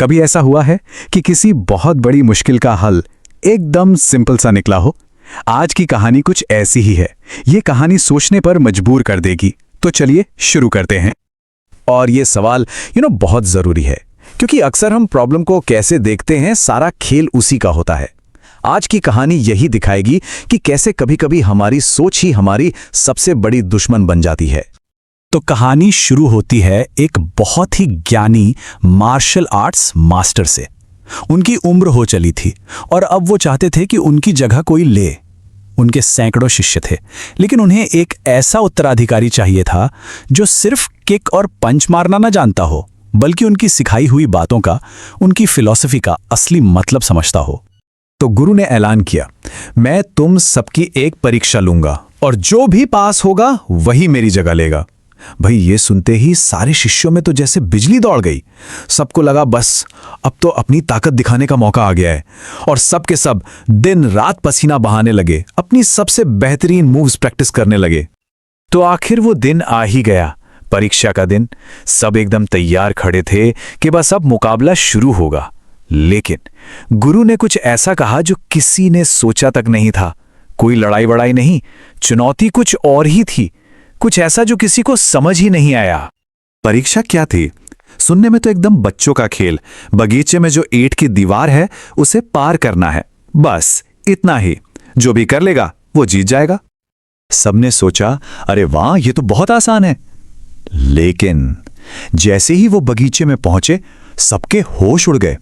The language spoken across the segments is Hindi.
कभी ऐसा हुआ है कि किसी बहुत बड़ी मुश्किल का हल एकदम सिंपल सा निकला हो? आज की कहानी कुछ ऐसी ही है। ये कहानी सोचने पर मजबूर कर देगी। तो चलिए शुरू करते हैं। और ये सवाल बहुत ज़रूरी है, क्योंकि अक्सर हम प्रॉब्लम को कैसे देखते हैं, सारा खेल उसी का होता है। आज की कहानी यही दिखाएगी कि कैसे कभी-कभी हमारी सोच ही हमारी सबसे बड़ी दुश्मन बन जाती है। तो कहानी शुरू होती है एक बहुत ही ज्ञानी मार्शल आर्ट्स मास्टर से। उनकी उम्र हो चली थी और अब वो चाहते थे कि उनकी जगह कोई ले। उनके सैकड़ों शिष्य थे, लेकिन उन्हें एक ऐसा उत्तराधिकारी चाहिए था जो सिर्फ किक और पंच मारना न जानता हो, बल्कि उनकी सिखाई हुई बातों का, उनकी फिलॉसफी का असली मतलब समझता हो। तो गुरु ने ऐलान किया, मैं तुम सबकी एक परीक्षा लूंगा और जो भी पास होगा वही मेरी जगह लेगा। भाई, ये सुनते ही सारे शिष्यों में तो जैसे बिजली दौड़ गई। सबको लगा बस अब तो अपनी ताकत दिखाने का मौका आ गया है, और सब के सब दिन रात पसीना बहाने लगे, अपनी सबसे बेहतरीन मूव्स प्रैक्टिस करने लगे। तो आखिर वो दिन आ ही गया, परीक्षा का दिन। सब एकदम तैयार खड़े थे कि बस अब मुकाबला शुरू होगा। लेकिन गुरु ने कुछ ऐसा कहा जो किसी ने सोचा तक नहीं था। कोई लड़ाई वड़ाई नहीं, चुनौती कुछ और ही थी, कुछ ऐसा जो किसी को समझ ही नहीं आया। परीक्षा क्या थी? सुनने में तो एकदम बच्चों का खेल। बगीचे में जो ईंट की दीवार है उसे पार करना है, बस इतना ही। जो भी कर लेगा वो जीत जाएगा। सबने सोचा, अरे वाह, ये तो बहुत आसान है। लेकिन जैसे ही वो बगीचे में पहुंचे, सबके होश उड़ गए।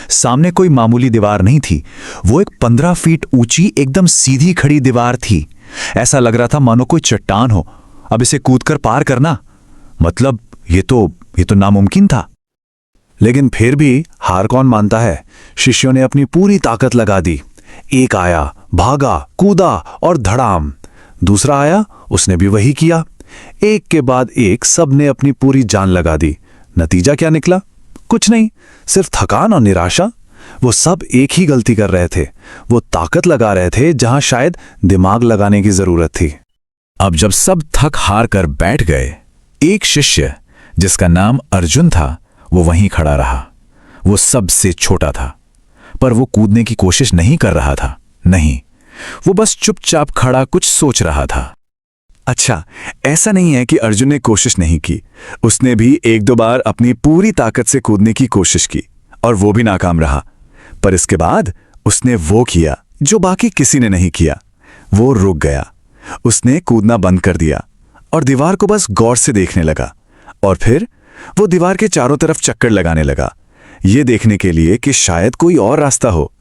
सामने कोई मामूली दीवार नहीं थी, वो एक 15 फीट ऊंची एकदम सीधी खड़ी दीवार थी। ऐसा लग रहा था मानो कोई चट्टान हो। अब इसे कूदकर पार करना मतलब ये तो नामुमकिन था। लेकिन फिर भी हार कौन मानता है? शिष्यों ने अपनी पूरी ताकत लगा दी। एक आया, भागा, कूदा और धड़ाम। दूसरा आया, उसने भी वही किया। एक के बाद एक सबने अपनी पूरी जान लगा दी। नतीजा क्या निकला? कुछ नहीं, सिर्फ थकान और निराशा। वो सब एक ही गलती कर रहे थे, वो ताकत लगा रहे थे जहां शायद दिमाग लगाने की जरूरत थी। अब जब सब थक हार कर बैठ गए, एक शिष्य जिसका नाम अर्जुन था वो वहीं खड़ा रहा। वो सबसे छोटा था, पर वो कूदने की कोशिश नहीं कर रहा था। नहीं, वो बस चुपचाप खड़ा कुछ सोच रहा था। अच्छा, ऐसा नहीं है कि अर्जुन ने कोशिश नहीं की। उसने भी एक दो बार अपनी पूरी ताकत से कूदने की कोशिश की और वो भी नाकाम रहा। पर इसके बाद उसने वो किया जो बाकी किसी ने नहीं किया। वो रुक गया। उसने कूदना बंद कर दिया और दीवार को बस गौर से देखने लगा। और फिर वो दीवार के चारों तरफ चक्कर लगाने लगा, ये देखने के लिए कि शायद कोई और रास्ता हो।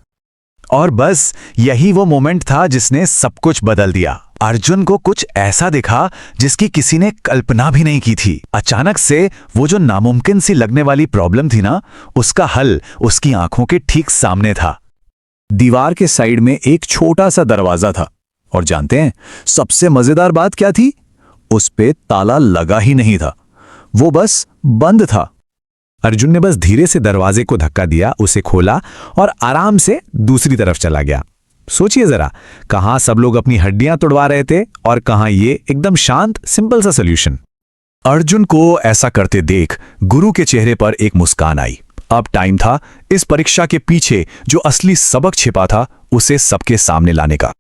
और बस यही वो मोमेंट था जिसने सब कुछ बदल दिया। अर्जुन को कुछ ऐसा दिखा जिसकी किसी ने कल्पना भी नहीं की थी। अचानक से वो जो नामुमकिन सी लगने वाली प्रॉब्लम थी ना, उसका हल उसकी आंखों के ठीक सामने था। दीवार के साइड में एक छोटा सा दरवाजा था, और जानते हैं सबसे मजेदार बात क्या थी? उस पे ताला लगा ही नहीं था, वो बस बंद था। अर्जुन ने बस धीरे से दरवाजे को धक्का दिया, उसे खोला और आराम से दूसरी तरफ चला गया। सोचिए जरा, कहां सब लोग अपनी हड्डियां तोड़वा रहे थे और कहां ये एकदम शांत सिंपल सा सॉल्यूशन। अर्जुन को ऐसा करते देख गुरु के चेहरे पर एक मुस्कान आई। अब टाइम था इस परीक्षा के पीछे जो असली सबक छिपा था उसे सबके सामने लाने का।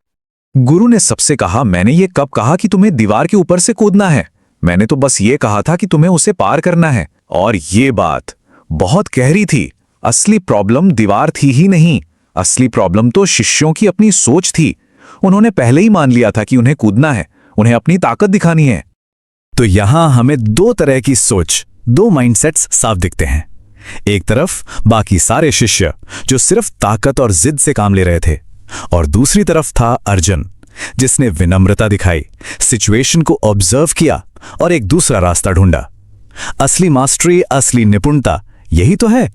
गुरु ने सबसे कहा, मैंने ये कब कहा कि तुम्हें दीवार के ऊपर से कूदना है? मैंने तो बस ये कहा था कि तुम्हें उसे पार करना है। और ये बात बहुत गहरी थी। असली प्रॉब्लम दीवार थी ही नहीं, असली प्रॉब्लम तो शिष्यों की अपनी सोच थी। उन्होंने पहले ही मान लिया था कि उन्हें कूदना है, उन्हें अपनी ताकत दिखानी है। तो यहां हमें दो तरह की सोच, दो माइंडसेट्स साफ दिखते हैं। एक तरफ बाकी सारे शिष्य जो सिर्फ ताकत और जिद से काम ले रहे थे, और दूसरी तरफ था अर्जुन जिसने विनम्रता दिखाई, सिचुएशन को ऑब्जर्व किया और एक दूसरा रास्ता ढूंढा। असली मास्टरी, असली निपुणता यही तो है।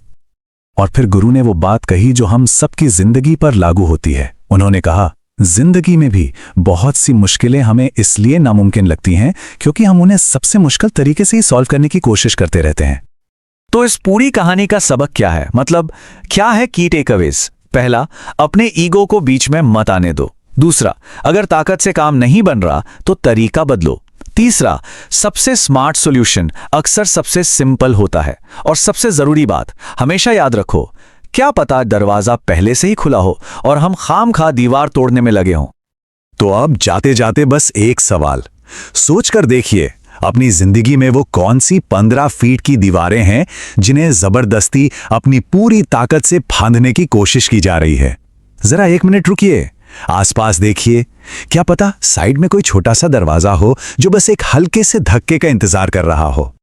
और फिर गुरु ने वो बात कही जो हम सबकी जिंदगी पर लागू होती है। उन्होंने कहा, जिंदगी में भी बहुत सी मुश्किलें हमें इसलिए नामुमकिन लगती हैं क्योंकि हम उन्हें सबसे मुश्किल तरीके से ही सॉल्व करने की कोशिश करते रहते हैं। तो इस पूरी कहानी का सबक क्या है? मतलब क्या है की टेकअवेज? पहला, अपने ईगो को बीच में मत आने दो। दूसरा, अगर ताकत से काम नहीं बन रहा तो तरीका बदलो। तीसरा, सबसे स्मार्ट सॉल्यूशन अक्सर सबसे सिंपल होता है। और सबसे जरूरी बात, हमेशा याद रखो, क्या पता दरवाजा पहले से ही खुला हो और हम खामखा दीवार तोड़ने में लगे हों। तो अब जाते जाते बस एक सवाल सोच कर देखिए, अपनी जिंदगी में वो कौन सी 15 फीट की दीवारें हैं जिन्हें जबरदस्ती अपनी पूरी ताकत से फांदने की कोशिश की जा रही है। जरा 1 मिनट रुकिए, आसपास देखिए, क्या पता साइड में कोई छोटा सा दरवाजा हो जो बस एक हल्के से धक्के का इंतजार कर रहा हो।